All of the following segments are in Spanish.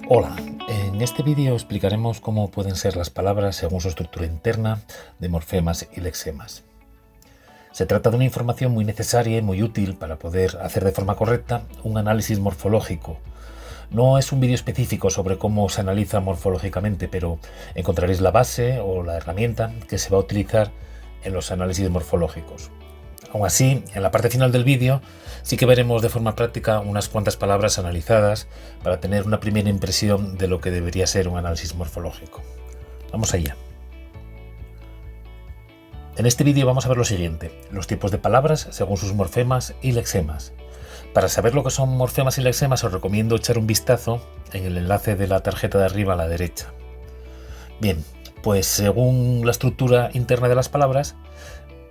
Hola, en este vídeo explicaremos cómo pueden ser las palabras según su estructura interna de morfemas y lexemas. Se trata de una información muy necesaria y muy útil para poder hacer de forma correcta un análisis morfológico. No es un vídeo específico sobre cómo se analiza morfológicamente, pero encontraréis la base o la herramienta que se va a utilizar en los análisis morfológicos. Aún así, en la parte final del vídeo sí que veremos de forma práctica unas cuantas palabras analizadas para tener una primera impresión de lo que debería ser un análisis morfológico. Vamos allá. En este vídeo vamos a ver lo siguiente: los tipos de palabras según sus morfemas y lexemas. Para saber lo que son morfemas y lexemas os recomiendo echar un vistazo en el enlace de la tarjeta de arriba a la derecha. Bien, pues según la estructura interna de las palabras,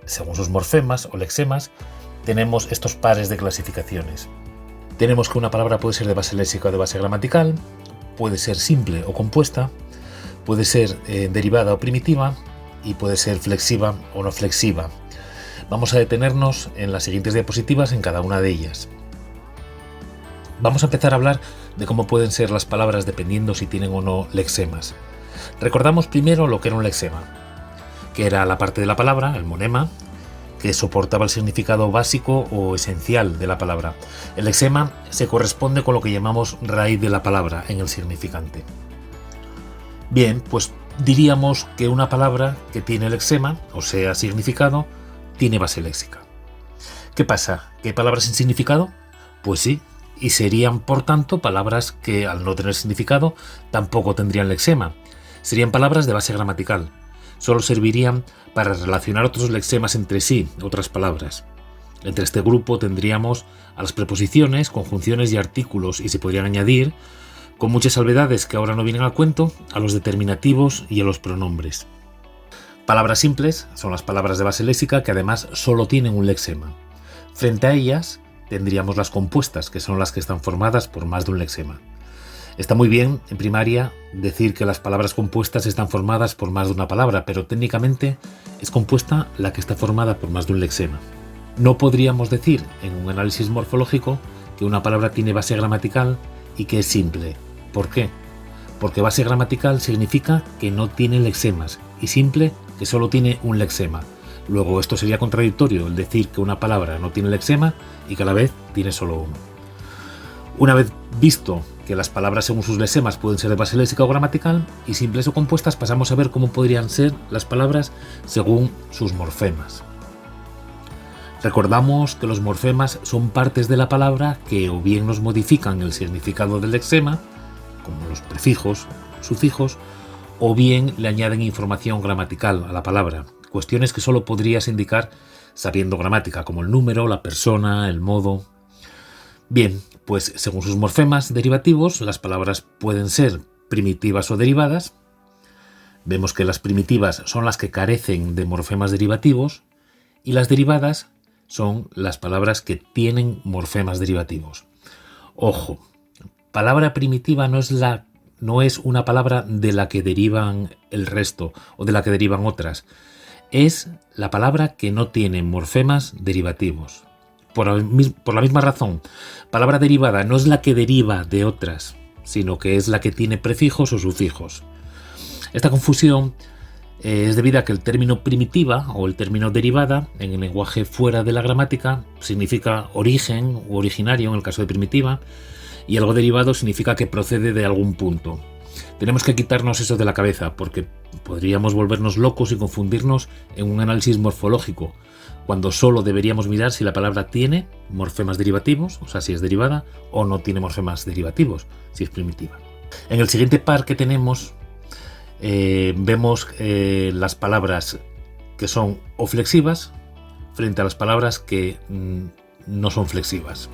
según sus morfemas o lexemas, tenemos estos pares de clasificaciones. Tenemos que una palabra puede ser de base léxica o de base gramatical, puede ser simple o compuesta, puede ser derivada o primitiva y puede ser flexiva o no flexiva. Vamos a detenernos en las siguientes diapositivas en cada una de ellas. Vamos a empezar a hablar de cómo pueden ser las palabras dependiendo si tienen o no lexemas. Recordamos primero lo que era un lexema, que era la parte de la palabra, el monema, que soportaba el significado básico o esencial de la palabra. El lexema se corresponde con lo que llamamos raíz de la palabra en el significante. Bien, pues diríamos que una palabra que tiene lexema, o sea, significado, tiene base léxica. ¿Qué pasa? ¿Que hay palabras sin significado? Pues sí, y serían, por tanto, palabras que, al no tener significado, tampoco tendrían lexema. Serían palabras de base gramatical. Solo servirían para relacionar otros lexemas entre sí, otras palabras. Entre este grupo tendríamos a las preposiciones, conjunciones y artículos, y se podrían añadir, con muchas salvedades que ahora no vienen al cuento, a los determinativos y a los pronombres. Palabras simples son las palabras de base léxica que además solo tienen un lexema. Frente a ellas tendríamos las compuestas, que son las que están formadas por más de un lexema. Está muy bien, en primaria, decir que las palabras compuestas están formadas por más de una palabra, pero técnicamente es compuesta la que está formada por más de un lexema. No podríamos decir en un análisis morfológico que una palabra tiene base gramatical y que es simple. ¿Por qué? Porque base gramatical significa que no tiene lexemas y simple que solo tiene un lexema. Luego esto sería contradictorio, el decir que una palabra no tiene lexema y que a la vez tiene solo uno. Una vez visto que las palabras según sus lexemas pueden ser de base léxica o gramatical y simples o compuestas, pasamos a ver cómo podrían ser las palabras según sus morfemas. Recordamos que los morfemas son partes de la palabra que o bien nos modifican el significado del lexema, como los prefijos, sufijos, o bien le añaden información gramatical a la palabra, cuestiones que solo podrías indicar sabiendo gramática, como el número, la persona, el modo. Bien, pues según sus morfemas derivativos, las palabras pueden ser primitivas o derivadas. Vemos que las primitivas son las que carecen de morfemas derivativos y las derivadas son las palabras que tienen morfemas derivativos. Ojo, palabra primitiva no es una palabra de la que derivan el resto o de la que derivan otras. Es la palabra que no tiene morfemas derivativos. Por la misma razón, palabra derivada no es la que deriva de otras, sino que es la que tiene prefijos o sufijos. Esta confusión es debida a que el término primitiva o el término derivada en el lenguaje fuera de la gramática significa origen o originario en el caso de primitiva, y algo derivado significa que procede de algún punto. Tenemos que quitarnos eso de la cabeza porque podríamos volvernos locos y confundirnos en un análisis morfológico, cuando solo deberíamos mirar si la palabra tiene morfemas derivativos, o sea, si es derivada, o no tiene morfemas derivativos, si es primitiva. En el siguiente par que tenemos, vemos las palabras que son o flexivas frente a las palabras que no son flexivas.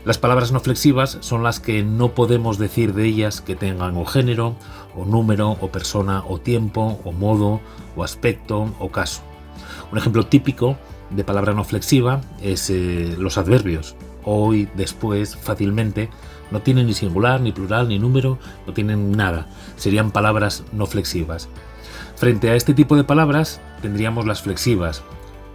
Las palabras no flexivas son las que no podemos decir de ellas que tengan o género, o número, o persona, o tiempo, o modo, o aspecto, o caso. Un ejemplo típico de palabra no flexiva es los adverbios. Hoy, después, fácilmente. No tienen ni singular, ni plural, ni número, no tienen nada. Serían palabras no flexivas. Frente a este tipo de palabras tendríamos las flexivas,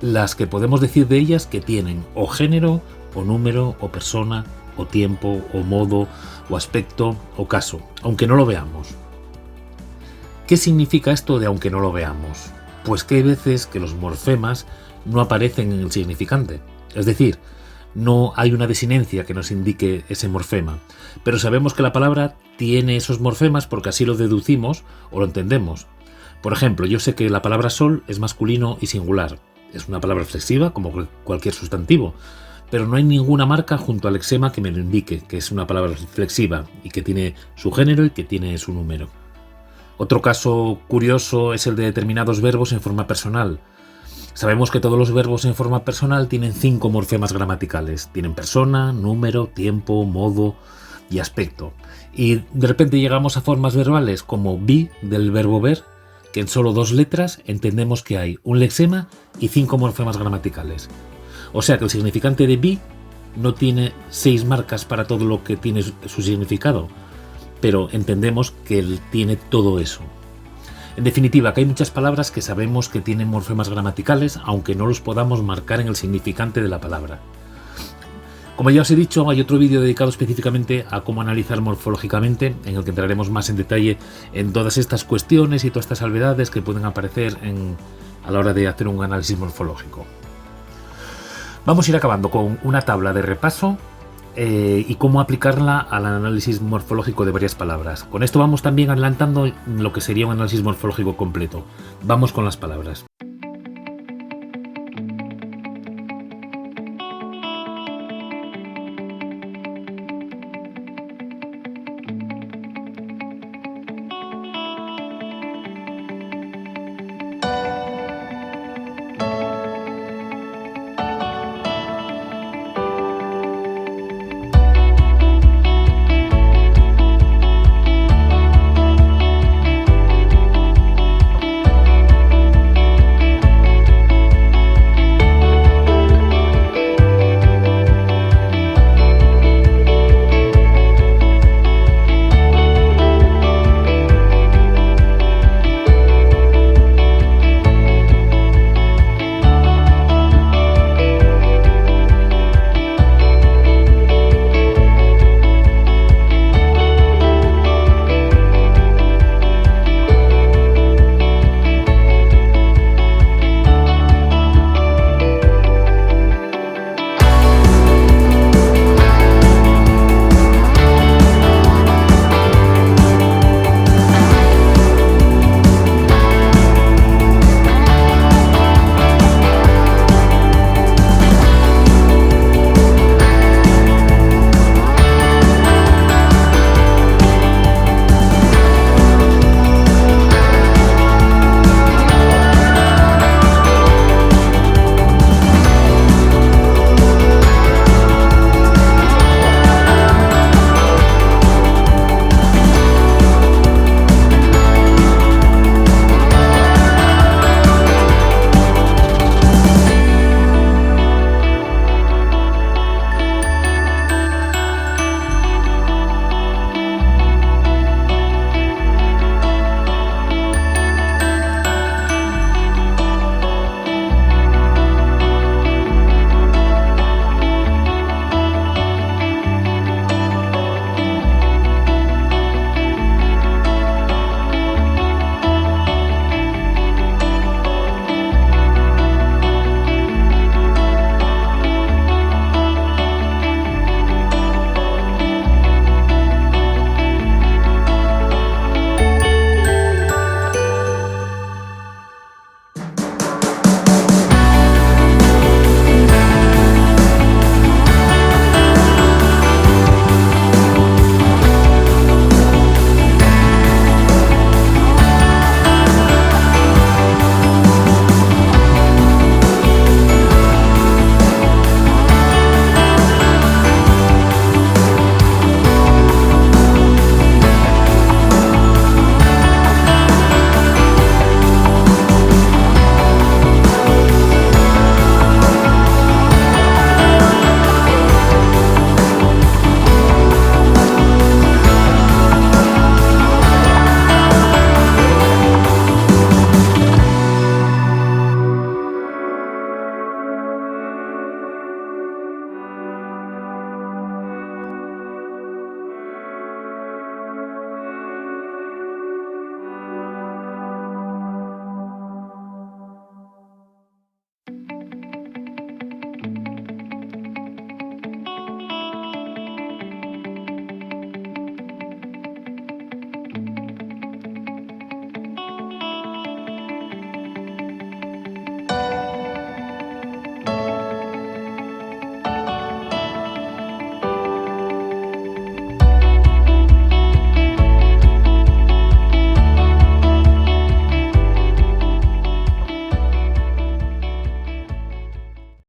las que podemos decir de ellas que tienen o género, o número, o persona, o tiempo, o modo, o aspecto, o caso, aunque no lo veamos. ¿Qué significa esto de aunque no lo veamos? Pues que hay veces que los morfemas no aparecen en el significante. Es decir, no hay una desinencia que nos indique ese morfema, pero sabemos que la palabra tiene esos morfemas porque así lo deducimos o lo entendemos. Por ejemplo, yo sé que la palabra sol es masculino y singular. Es una palabra flexiva como cualquier sustantivo, pero no hay ninguna marca junto al lexema que me lo indique, que es una palabra flexiva y que tiene su género y que tiene su número. Otro caso curioso es el de determinados verbos en forma personal. Sabemos que todos los verbos en forma personal tienen 5 morfemas gramaticales. Tienen persona, número, tiempo, modo y aspecto. Y de repente llegamos a formas verbales como be del verbo ver, que en solo 2 letras entendemos que hay un lexema y 5 morfemas gramaticales. O sea que el significante de be no tiene 6 marcas para todo lo que tiene su significado, pero entendemos que él tiene todo eso. En definitiva, que hay muchas palabras que sabemos que tienen morfemas gramaticales, aunque no los podamos marcar en el significante de la palabra. Como ya os he dicho, hay otro vídeo dedicado específicamente a cómo analizar morfológicamente, en el que entraremos más en detalle en todas estas cuestiones y todas estas salvedades que pueden aparecer a la hora de hacer un análisis morfológico. Vamos a ir acabando con una tabla de repaso y cómo aplicarla al análisis morfológico de varias palabras. Con esto vamos también adelantando lo que sería un análisis morfológico completo. Vamos con las palabras.